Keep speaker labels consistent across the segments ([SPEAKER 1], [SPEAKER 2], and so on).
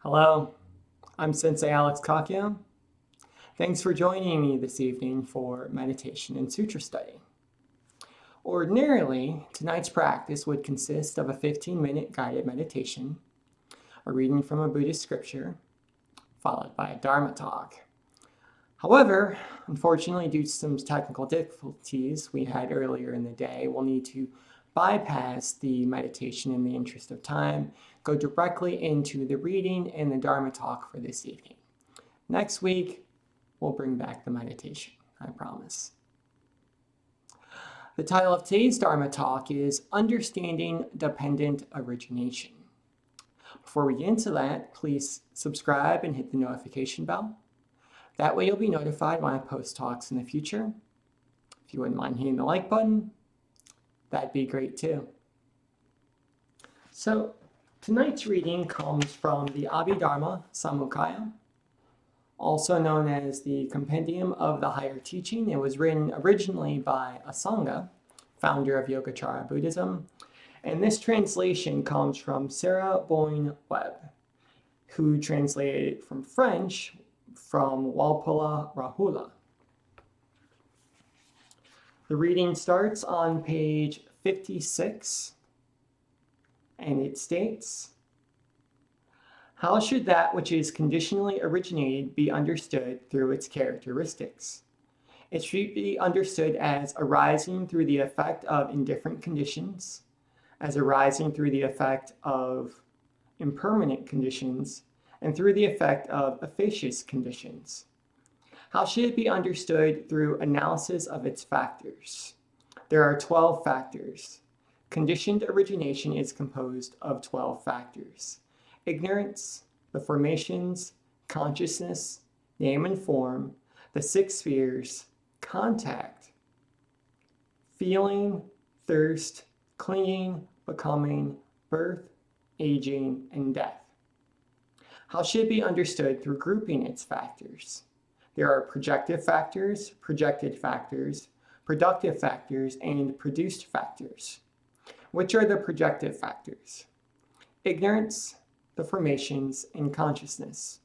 [SPEAKER 1] Hello, I'm Sensei Alex Kakya. Thanks for joining me this evening for meditation and sutra study. Ordinarily, tonight's practice would consist of a 15-minute guided meditation, a reading from a Buddhist scripture, followed by a Dharma talk. However, unfortunately, due to some technical difficulties we had earlier in the day, we'll need to bypass the meditation in the interest of time, go directly into the reading and the Dharma talk for this evening. Next week, we'll bring back the meditation, I promise. The title of today's Dharma talk is Understanding Dependent Origination. Before we get into that, please subscribe and hit the notification bell. That way you'll be notified when I post talks in the future. If you wouldn't mind hitting the like button, that'd be great too. So tonight's reading comes from the Abhidharma Samukaya, also known as the Compendium of the Higher Teaching. It was written originally by Asanga, founder of Yogacara Buddhism, and this translation comes from Sarah Boyne Webb, who translated it from French from Walpola Rahula. The reading starts on page 56, and it states, "How should that which is conditionally originated be understood through its characteristics? It should be understood as arising through the effect of indifferent conditions, as arising through the effect of impermanent conditions, and through the effect of efficacious conditions. How should it be understood through analysis of its factors? There are 12 factors. Conditioned origination is composed of 12 factors. Ignorance, the formations, consciousness, name and form, the 6 spheres, contact, feeling, thirst, clinging, becoming, birth, aging, and death. How should it be understood through grouping its factors? There are projective factors, projected factors, productive factors, and produced factors. Which are the projective factors? Ignorance, the formations, and consciousness.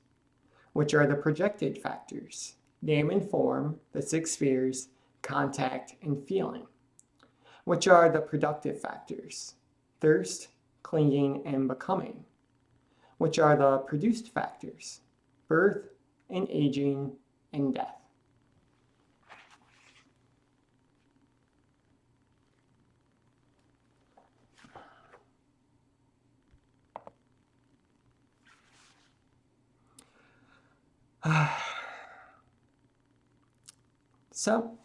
[SPEAKER 1] Which are the projected factors? Name and form, the 6 spheres, contact, and feeling. Which are the productive factors? Thirst, clinging, and becoming. Which are the produced factors? Birth and aging and death." So,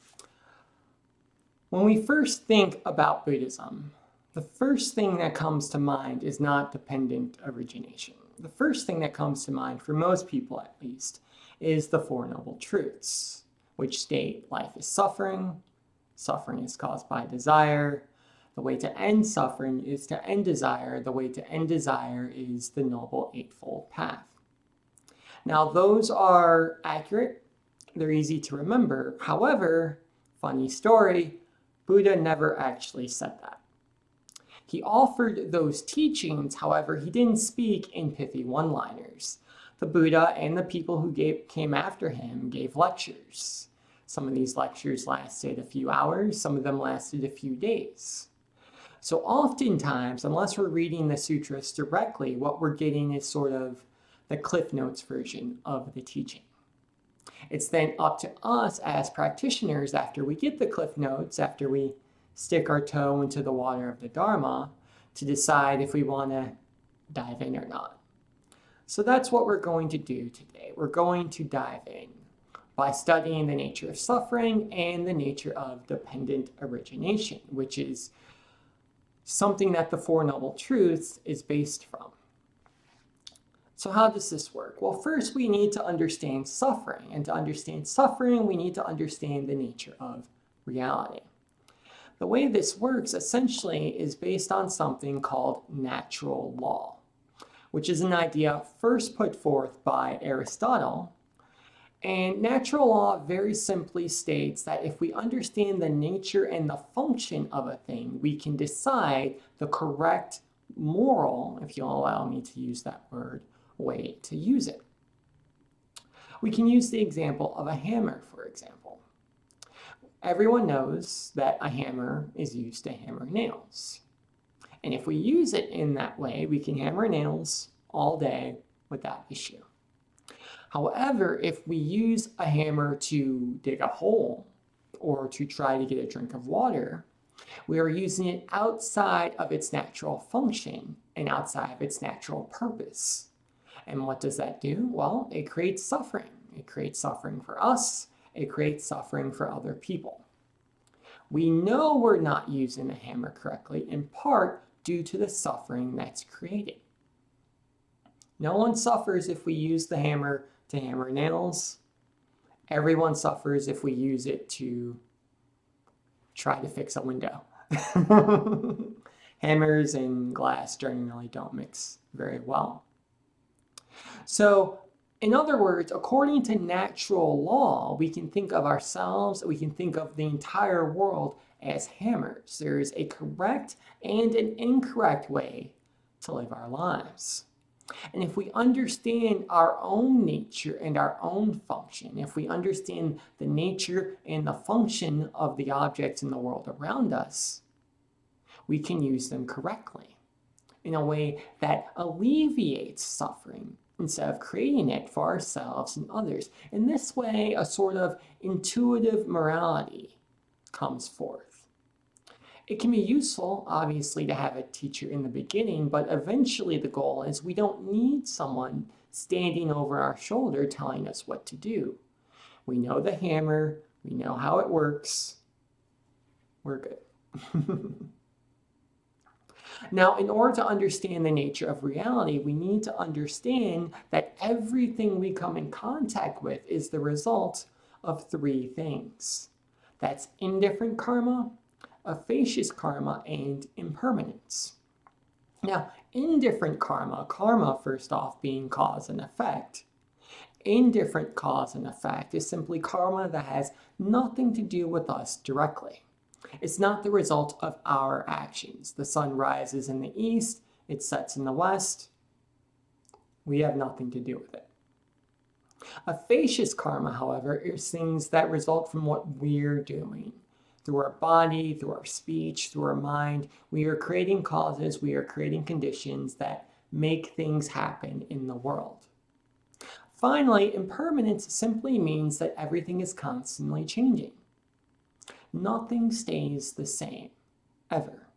[SPEAKER 1] when we first think about Buddhism, the first thing that comes to mind is not dependent origination. The first thing that comes to mind, for most people at least, is the Four Noble Truths, which state life is suffering, suffering is caused by desire, the way to end suffering is to end desire, the way to end desire is the Noble Eightfold Path. Now, those are accurate, they're easy to remember. However, funny story, Buddha never actually said that. He offered those teachings, however, he didn't speak in pithy one-liners. The Buddha and the people who came after him gave lectures. Some of these lectures lasted a few hours, some of them lasted a few days. So oftentimes, unless we're reading the sutras directly, what we're getting is sort of the Cliff Notes version of the teaching. It's then up to us as practitioners, after we get the Cliff Notes, after we stick our toe into the water of the Dharma, to decide if we want to dive in or not. So that's what we're going to do today. We're going to dive in by studying the nature of suffering and the nature of dependent origination, which is something that the Four Noble Truths is based from. So how does this work? Well, first we need to understand suffering, and to understand suffering, we need to understand the nature of reality. The way this works essentially is based on something called natural law, which is an idea first put forth by Aristotle. And natural law very simply states that if we understand the nature and the function of a thing, we can decide the correct moral, if you'll allow me to use that word, way to use it. We can use the example of a hammer, for example. Everyone knows that a hammer is used to hammer nails. And if we use it in that way, we can hammer nails all day without issue. However, if we use a hammer to dig a hole or to try to get a drink of water, we are using it outside of its natural function and outside of its natural purpose. And what does that do? Well, it creates suffering. It creates suffering for us. It creates suffering for other people. We know we're not using the hammer correctly, in part due to the suffering that's created. No one suffers if we use the hammer to hammer nails. Everyone suffers if we use it to try to fix a window. Hammers and glass generally don't mix very well. So, in other words, according to natural law, we can think of ourselves, we can think of the entire world as hammers. There is a correct and an incorrect way to live our lives. And if we understand our own nature and our own function, if we understand the nature and the function of the objects in the world around us, we can use them correctly in a way that alleviates suffering instead of creating it for ourselves and others. In this way, a sort of intuitive morality comes forth. It can be useful, obviously, to have a teacher in the beginning, but eventually the goal is we don't need someone standing over our shoulder telling us what to do. We know the hammer, we know how it works, we're good. Now, in order to understand the nature of reality, we need to understand that everything we come in contact with is the result of three things. That's indifferent karma, effacious karma, and impermanence. Now, indifferent karma, karma first off being cause and effect. Indifferent cause and effect is simply karma that has nothing to do with us directly. It's not the result of our actions. The sun rises in the east, it sets in the west. We have nothing to do with it. Effacious karma, however, is things that result from what we're doing. Through our body, through our speech, through our mind, we are creating causes, we are creating conditions that make things happen in the world. Finally, impermanence simply means that everything is constantly changing. Nothing stays the same, ever.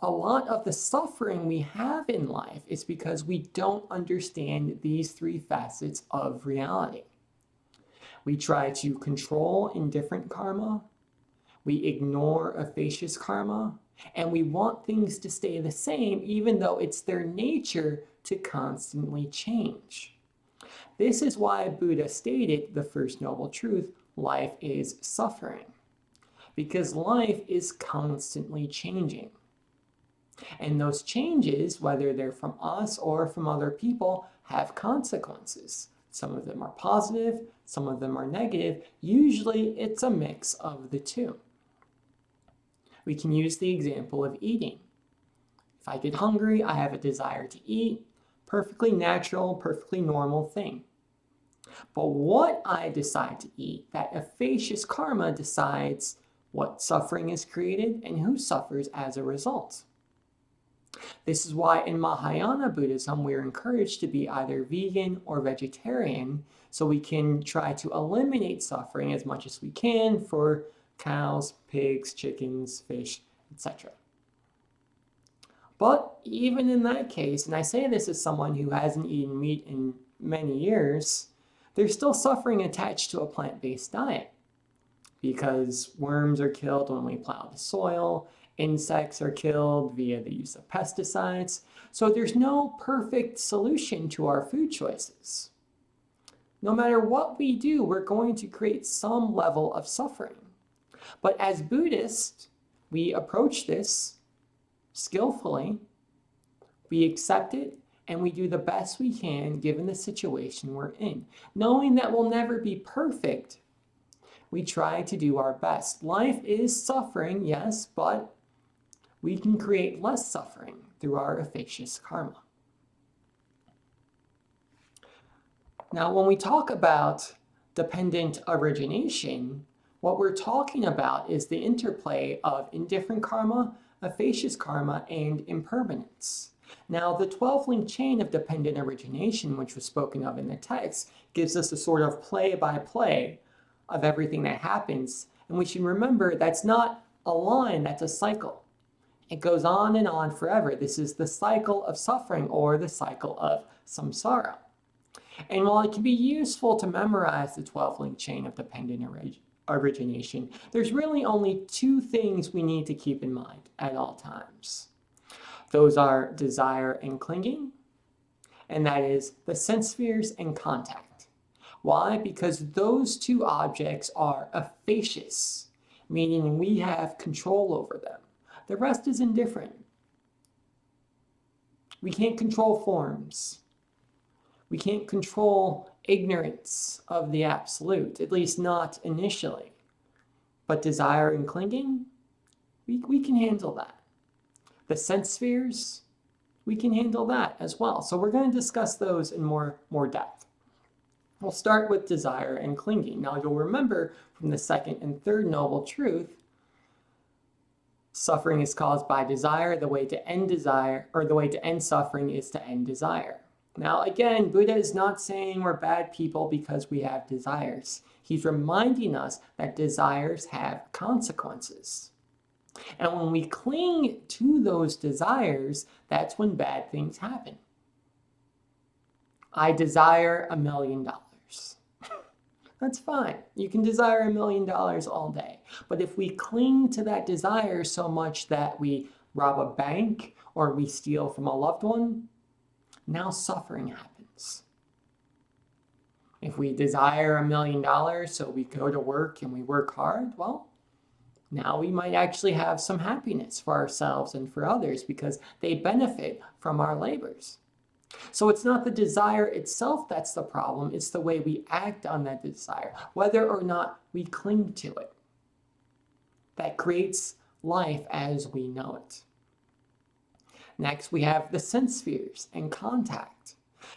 [SPEAKER 1] A lot of the suffering we have in life is because we don't understand these three facets of reality. We try to control indifferent karma, we ignore effacious karma, and we want things to stay the same even though it's their nature to constantly change. This is why Buddha stated the first noble truth, life is suffering, because life is constantly changing. And those changes, whether they're from us or from other people, have consequences. Some of them are positive, some of them are negative. Usually it's a mix of the two. We can use the example of eating. If I get hungry, I have a desire to eat. Perfectly natural, perfectly normal thing. But what I decide to eat, that effacious karma decides what suffering is created and who suffers as a result. This is why in Mahayana Buddhism, we're encouraged to be either vegan or vegetarian so we can try to eliminate suffering as much as we can for cows, pigs, chickens, fish, etc. But even in that case, and I say this as someone who hasn't eaten meat in many years, there's still suffering attached to a plant-based diet because worms are killed when we plow the soil, insects are killed via the use of pesticides. So there's no perfect solution to our food choices. No matter what we do, we're going to create some level of suffering. But as Buddhists, we approach this skillfully, we accept it, and we do the best we can given the situation we're in. Knowing that we'll never be perfect, we try to do our best. Life is suffering, yes, but we can create less suffering through our effacious karma. Now, when we talk about dependent origination, what we're talking about is the interplay of indifferent karma, effacious karma, and impermanence. Now, the 12-link chain of dependent origination, which was spoken of in the text, gives us a sort of play-by-play of everything that happens. And we should remember that's not a line, that's a cycle. It goes on and on forever. This is the cycle of suffering, or the cycle of samsara. And while it can be useful to memorize the 12-link chain of dependent origination, there's really only two things we need to keep in mind at all times. Those are desire and clinging, and that is the sense spheres and contact. Why? Because those two objects are effacious, meaning we have control over them. The rest is indifferent. We can't control forms. We can't control ignorance of the absolute, at least not initially. But desire and clinging, we can handle that. The sense spheres, we can handle that as well. So we're going to discuss those in more depth. We'll start with desire and clinging. Now you'll remember from the second and third noble truth, suffering is caused by desire. The way to end desire, or the way to end suffering, is to end desire. Now again, Buddha is not saying we're bad people because we have desires. He's reminding us that desires have consequences. And when we cling to those desires, that's when bad things happen. I desire $1 million. That's fine. You can desire $1 million all day. But if we cling to that desire so much that we rob a bank or we steal from a loved one, now suffering happens. If we desire $1 million, so we go to work and we work hard, well, now we might actually have some happiness for ourselves and for others because they benefit from our labors. So it's not the desire itself that's the problem, it's the way we act on that desire, whether or not we cling to it. That creates life as we know it. Next, we have the sense spheres and contact.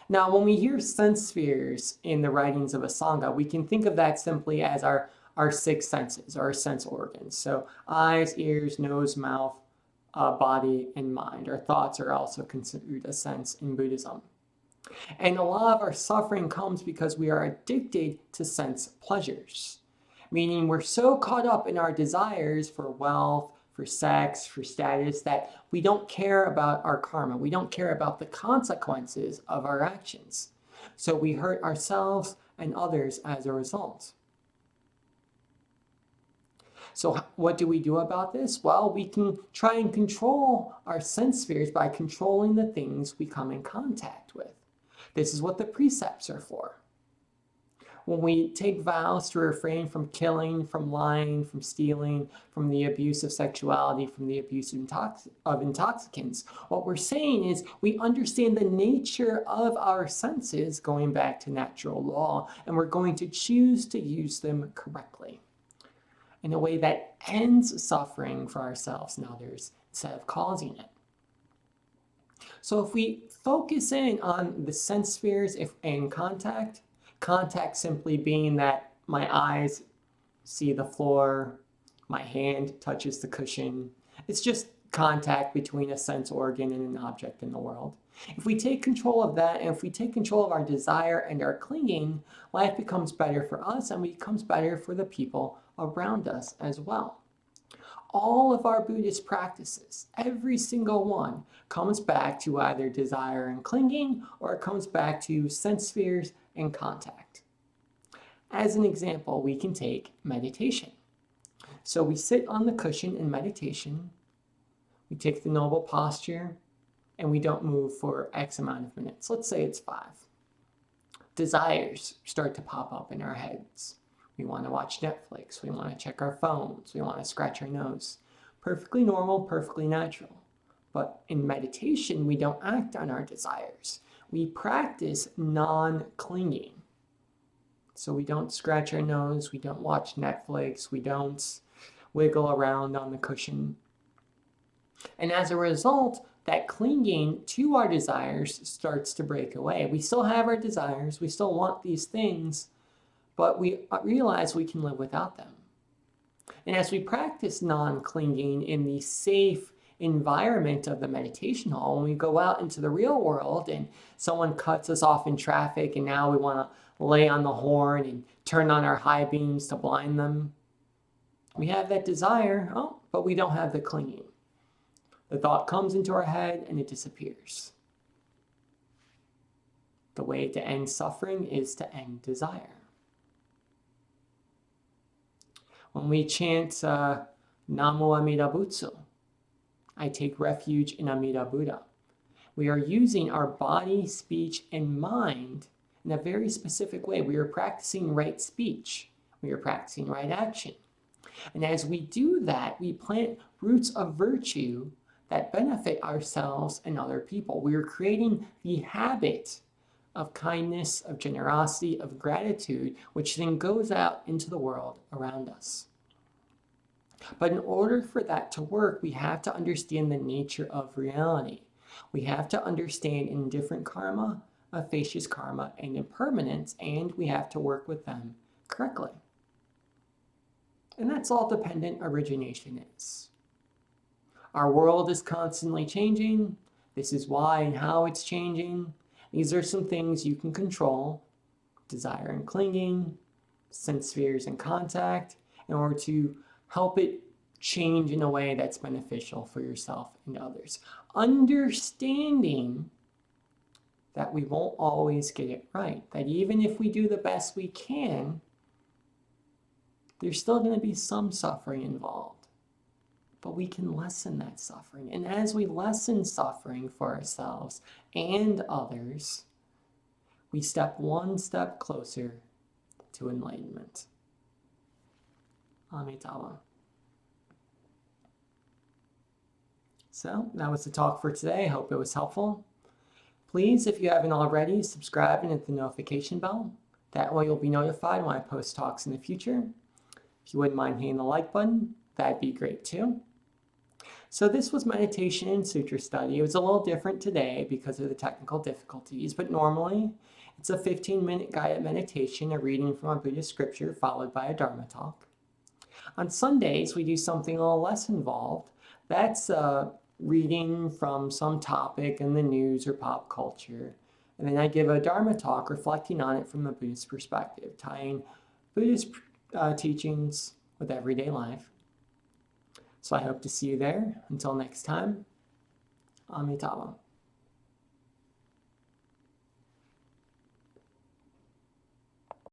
[SPEAKER 1] Now, when we hear sense spheres in the writings of a Sangha, we can think of that simply as our six senses, our sense organs. So eyes, ears, nose, mouth, body, and mind. Our thoughts are also considered a sense in Buddhism. And a lot of our suffering comes because we are addicted to sense pleasures, meaning we're so caught up in our desires for wealth, for sex, for status, that we don't care about our karma. We don't care about the consequences of our actions. So we hurt ourselves and others as a result. So what do we do about this? Well, we can try and control our sense spheres by controlling the things we come in contact with. This is what the precepts are for. When we take vows to refrain from killing, from lying, from stealing, from the abuse of sexuality, from the abuse of intoxicants, what we're saying is we understand the nature of our senses, going back to natural law, and we're going to choose to use them correctly in a way that ends suffering for ourselves and others instead of causing it. So if we focus in on the sense spheres and contact simply being that my eyes see the floor, my hand touches the cushion. It's just contact between a sense organ and an object in the world. If we take control of that, and if we take control of our desire and our clinging, life becomes better for us and becomes better for the people around us as well. All of our Buddhist practices, every single one, comes back to either desire and clinging, or it comes back to sense spheres and contact. As an example, we can take meditation. So we sit on the cushion in meditation, we take the noble posture, and we don't move for X amount of minutes. Let's say it's 5. Desires start to pop up in our heads. We want to watch Netflix, we want to check our phones, we want to scratch our nose. Perfectly normal, perfectly natural. But in meditation, we don't act on our desires. We practice non-clinging. So we don't scratch our nose, we don't watch Netflix, we don't wiggle around on the cushion. And as a result, that clinging to our desires starts to break away. We still have our desires, we still want these things, but we realize we can live without them. And as we practice non-clinging in the safe environment of the meditation hall, when we go out into the real world and someone cuts us off in traffic and now we want to lay on the horn and turn on our high beams to blind them, we have that desire, but we don't have the clinging. The thought comes into our head and it disappears. The way to end suffering is to end desire. When we chant Namo Amida Butsu, I take refuge in Amida Buddha, we are using our body, speech, and mind in a very specific way. We are practicing right speech. We are practicing right action. And as we do that, we plant roots of virtue that benefit ourselves and other people. We are creating the habit of kindness, of generosity, of gratitude, which then goes out into the world around us. But in order for that to work, we have to understand the nature of reality. We have to understand indifferent karma, effacious karma, and impermanence, and we have to work with them correctly. And that's all dependent origination is. Our world is constantly changing. This is why and how it's changing. These are some things you can control: desire and clinging, sense spheres and contact, in order to help it change in a way that's beneficial for yourself and others. Understanding that we won't always get it right, that even if we do the best we can, there's still going to be some suffering involved. But we can lessen that suffering. And as we lessen suffering for ourselves and others, we step one step closer to enlightenment. Amitabha. So that was the talk for today. I hope it was helpful. Please, if you haven't already, subscribe and hit the notification bell. That way you'll be notified when I post talks in the future. If you wouldn't mind hitting the like button, that'd be great too. So this was meditation and sutra study. It was a little different today because of the technical difficulties, but normally it's a 15-minute guided meditation, a reading from a Buddhist scripture followed by a Dharma talk. On Sundays, we do something a little less involved. That's reading from some topic in the news or pop culture. And then I give a Dharma talk reflecting on it from a Buddhist perspective, tying Buddhist teachings with everyday life. So I hope to see you there. Until next time, Amitabha.